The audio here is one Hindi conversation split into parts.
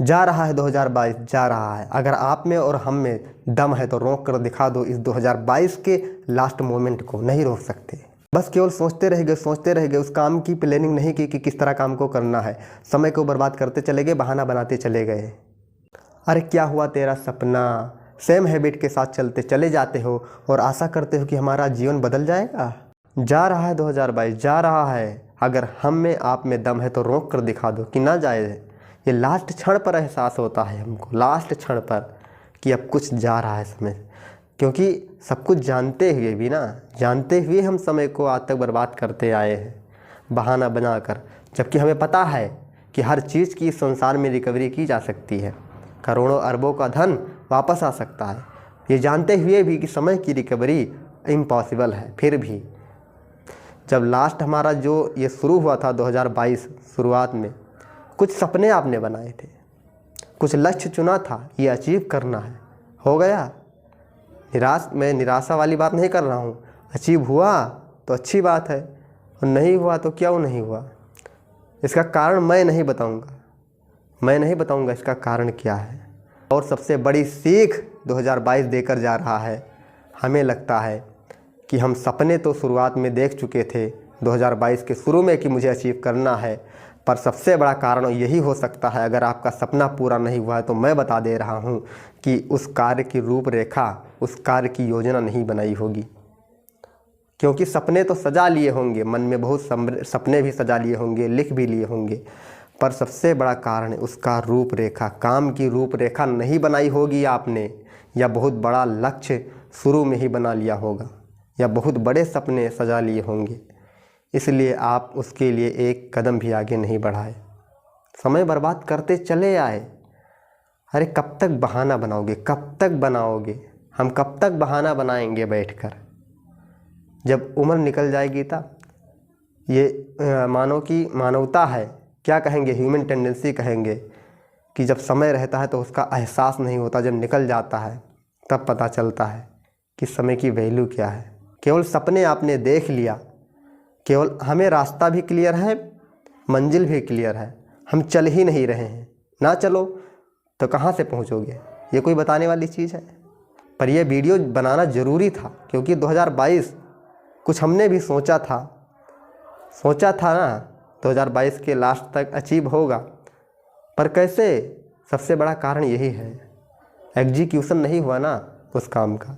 जा रहा है 2022, जा रहा है। अगर आप में और हम में दम है तो रोक कर दिखा दो इस 2022 के लास्ट मोमेंट को। नहीं रोक सकते, बस केवल सोचते रह गए, उस काम की प्लानिंग नहीं की कि किस तरह काम को करना है। समय को बर्बाद करते चले गए, बहाना बनाते चले गए। अरे क्या हुआ तेरा सपना? सेम हैबिट के साथ चलते चले जाते हो और आशा करते हो कि हमारा जीवन बदल जाएगा। जा रहा है 2022, जा रहा है। अगर हम में आप में दम है तो रोक कर दिखा दो कि ना जाए। ये लास्ट क्षण पर एहसास होता है हमको, लास्ट क्षण पर, कि अब कुछ जा रहा है समय। क्योंकि सब कुछ जानते हुए भी ना, जानते हुए हम समय को आज तक बर्बाद करते आए हैं बहाना बनाकर। जबकि हमें पता है कि हर चीज़ की इस संसार में रिकवरी की जा सकती है, करोड़ों अरबों का धन वापस आ सकता है। ये जानते हुए भी कि समय की रिकवरी इम्पॉसिबल है। फिर भी जब लास्ट हमारा जो ये शुरू हुआ था 2022, शुरुआत में कुछ सपने आपने बनाए थे, कुछ लक्ष्य चुना था, ये अचीव करना है, हो गया। मैं निराशा वाली बात नहीं कर रहा हूँ। अचीव हुआ तो अच्छी बात है, और नहीं हुआ तो क्यों नहीं हुआ, इसका कारण मैं नहीं बताऊँगा इसका कारण क्या है। और सबसे बड़ी सीख 2022 देकर जा रहा है। हमें लगता है कि हम सपने तो शुरुआत में देख चुके थे 2022 के शुरू में कि मुझे अचीव करना है, पर सबसे बड़ा कारण यही हो सकता है, अगर आपका सपना पूरा नहीं हुआ है तो मैं बता दे रहा हूँ कि उस कार्य की रूपरेखा, उस कार्य की योजना नहीं बनाई होगी। क्योंकि सपने तो सजा लिए होंगे, मन में बहुत सपने भी सजा लिए होंगे, लिख भी लिए होंगे, पर सबसे बड़ा कारण उसका रूपरेखा, काम की रूपरेखा नहीं बनाई होगी आपने, या बहुत बड़ा लक्ष्य शुरू में ही बना लिया होगा, या बहुत बड़े सपने सजा लिए होंगे, इसलिए आप उसके लिए एक कदम भी आगे नहीं बढ़ाए, समय बर्बाद करते चले आए। अरे कब तक बहाना बनाओगे, कब तक बनाओगे? हम कब तक बहाना बनाएंगे बैठकर? जब उम्र निकल जाएगी तब ये मानो कि मानवता है, क्या कहेंगे, ह्यूमन टेंडेंसी कहेंगे, कि जब समय रहता है तो उसका एहसास नहीं होता, जब निकल जाता है तब पता चलता है कि समय की वैल्यू क्या है। केवल सपने आपने देख लिया, केवल हमें रास्ता भी क्लियर है, मंजिल भी क्लियर है, हम चल ही नहीं रहे हैं। ना चलो तो कहाँ से पहुँचोगे, ये कोई बताने वाली चीज़ है। पर यह वीडियो बनाना ज़रूरी था, क्योंकि 2022 कुछ हमने भी सोचा था ना 2022 के लास्ट तक अचीव होगा, पर कैसे? सबसे बड़ा कारण यही है, एग्जीक्यूशन नहीं हुआ ना उस काम का।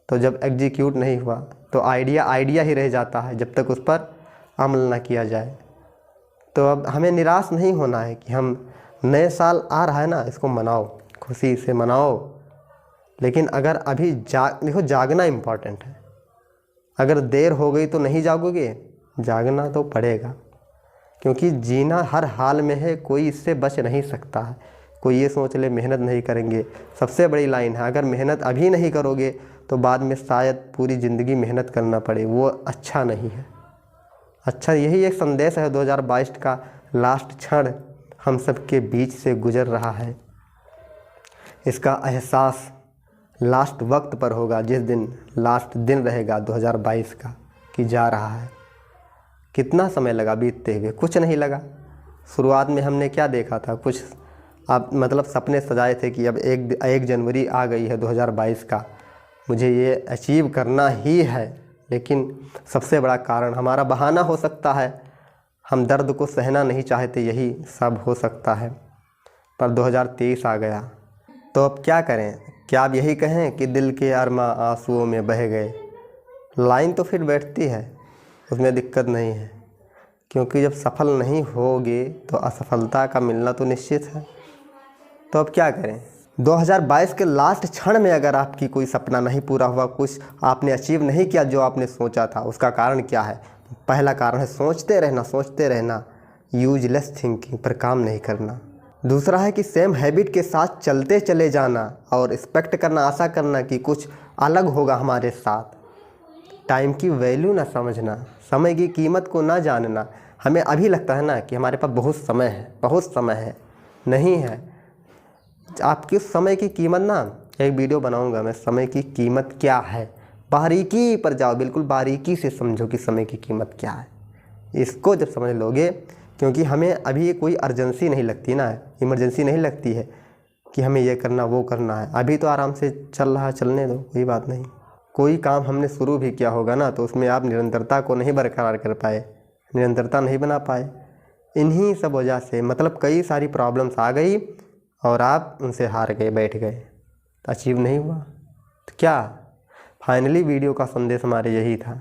तो जब एग्जीक्यूट नहीं हुआ तो आइडिया ही रह जाता है, जब तक उस पर अमल ना किया जाए। तो अब हमें निराश नहीं होना है कि हम नए साल आ रहा है ना, इसको मनाओ, खुशी से मनाओ। लेकिन अगर अभी देखो, जागना इम्पॉर्टेंट है। अगर देर हो गई तो नहीं जागोगे, जागना तो पड़ेगा, क्योंकि जीना हर हाल में है, कोई इससे बच नहीं सकता है। कोई ये सोच ले मेहनत नहीं करेंगे, सबसे बड़ी लाइन है, अगर मेहनत अभी नहीं करोगे तो बाद में शायद पूरी ज़िंदगी मेहनत करना पड़े, वो अच्छा नहीं है। अच्छा, यही एक संदेश है 2022 का लास्ट क्षण हम सब के बीच से गुजर रहा है। इसका एहसास लास्ट वक्त पर होगा, जिस दिन लास्ट दिन रहेगा 2022 का, कि जा रहा है। कितना समय लगा बीतते हुए? कुछ नहीं लगा। शुरुआत में हमने क्या देखा था, कुछ आप मतलब सपने सजाए थे कि अब 1 जनवरी आ गई है 2022 का, मुझे ये अचीव करना ही है। लेकिन सबसे बड़ा कारण हमारा बहाना हो सकता है, हम दर्द को सहना नहीं चाहते, यही सब हो सकता है। पर 2023 आ गया तो अब क्या करें? क्या आप यही कहें कि दिल के अरमा आंसुओं में बह गए? लाइन तो फिर बैठती है, उसमें दिक्कत नहीं है, क्योंकि जब सफल नहीं होगे तो असफलता का मिलना तो निश्चित है। तो अब क्या करें? 2022 के लास्ट क्षण में अगर आपकी कोई सपना नहीं पूरा हुआ, कुछ आपने अचीव नहीं किया जो आपने सोचा था, उसका कारण क्या है? पहला कारण है सोचते रहना, यूजलेस थिंकिंग, पर काम नहीं करना। दूसरा है कि सेम हैबिट के साथ चलते चले जाना और एक्सपेक्ट करना, आशा करना कि कुछ अलग होगा हमारे साथ। टाइम की वैल्यू ना समझना, समय की कीमत को ना जानना। हमें अभी लगता है ना कि हमारे पास बहुत समय है, नहीं है। आपके समय की कीमत ना, एक वीडियो बनाऊंगा मैं, समय की कीमत क्या है, बारीकी पर जाओ, बिल्कुल बारीकी से समझो कि समय की कीमत क्या है। इसको जब समझ लोगे, क्योंकि हमें अभी कोई अर्जेंसी नहीं लगती ना, इमरजेंसी नहीं लगती है कि हमें ये करना वो करना है। अभी तो आराम से चल रहा है, चलने दो, कोई बात नहीं। कोई काम हमने शुरू भी किया होगा ना तो उसमें आप निरंतरता को नहीं बरकरार कर पाए, निरंतरता नहीं बना पाए। इन्हीं सब वजह से मतलब कई सारी प्रॉब्लम्स आ गई और आप उनसे हार गए, बैठ गए, तो अचीव नहीं हुआ। तो क्या फाइनली वीडियो का संदेश हमारे यही था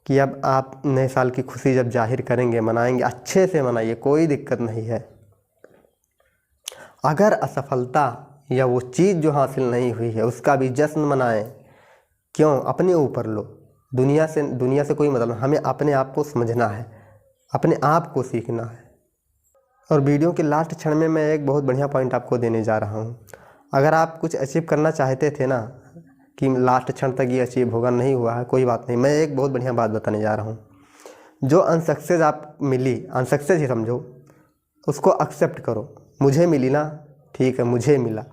कि अब आप नए साल की खुशी जब जाहिर करेंगे, मनाएंगे, अच्छे से मनाइए, कोई दिक्कत नहीं है। अगर असफलता या वो चीज़ जो हासिल नहीं हुई है उसका भी जश्न मनाएं। क्यों? अपने ऊपर लो, दुनिया से कोई मतलब नहीं। हमें अपने आप को समझना है, अपने आप को सीखना है। और वीडियो के लास्ट क्षण में मैं एक बहुत बढ़िया पॉइंट आपको देने जा रहा हूँ। अगर आप कुछ अचीव करना चाहते थे ना कि लास्ट क्षण तक ये अचीव होगा, नहीं हुआ है, कोई बात नहीं। मैं एक बहुत बढ़िया बात बताने जा रहा हूँ। जो अनसक्सेस आप मिली, अनसक्सेस ही समझो, उसको एक्सेप्ट करो। मुझे मिली ना, ठीक है, मुझे मिला।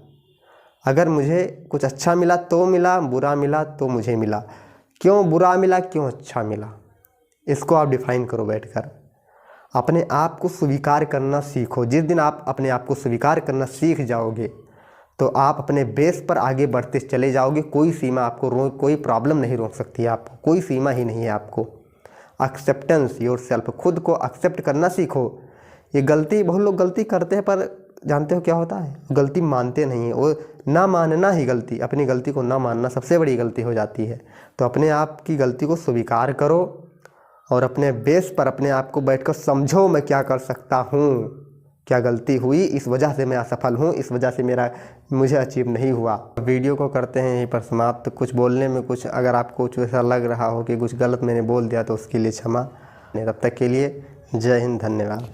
अगर मुझे कुछ अच्छा मिला तो मिला, बुरा मिला तो मुझे मिला। क्यों बुरा मिला, क्यों अच्छा मिला, इसको आप डिफाइन करो बैठकर। अपने आप को स्वीकार करना सीखो। जिस दिन आप अपने आप को स्वीकार करना सीख जाओगे तो आप अपने बेस पर आगे बढ़ते चले जाओगे। कोई सीमा आपको कोई प्रॉब्लम नहीं रोक सकती है आपको, कोई सीमा ही नहीं है आपको। एक्सेप्टेंस योरसेल्फ, खुद को एक्सेप्ट करना सीखो। ये गलती, बहुत लोग गलती करते हैं पर जानते हो क्या होता है, गलती मानते नहीं है। वो ना मानना ही गलती, अपनी गलती को ना मानना सबसे बड़ी गलती हो जाती है। तो अपने आप की गलती को स्वीकार करो और अपने बेस पर अपने आप को बैठकर समझो, मैं क्या कर सकता हूँ, क्या गलती हुई, इस वजह से मैं असफल हूँ, इस वजह से मुझे अचीव नहीं हुआ। वीडियो को करते हैं यहीं पर समाप्त। कुछ बोलने में कुछ अगर आपको कुछ ऐसा लग रहा हो कि कुछ गलत मैंने बोल दिया तो उसके लिए क्षमा। तब तक के लिए जय हिंद, धन्यवाद।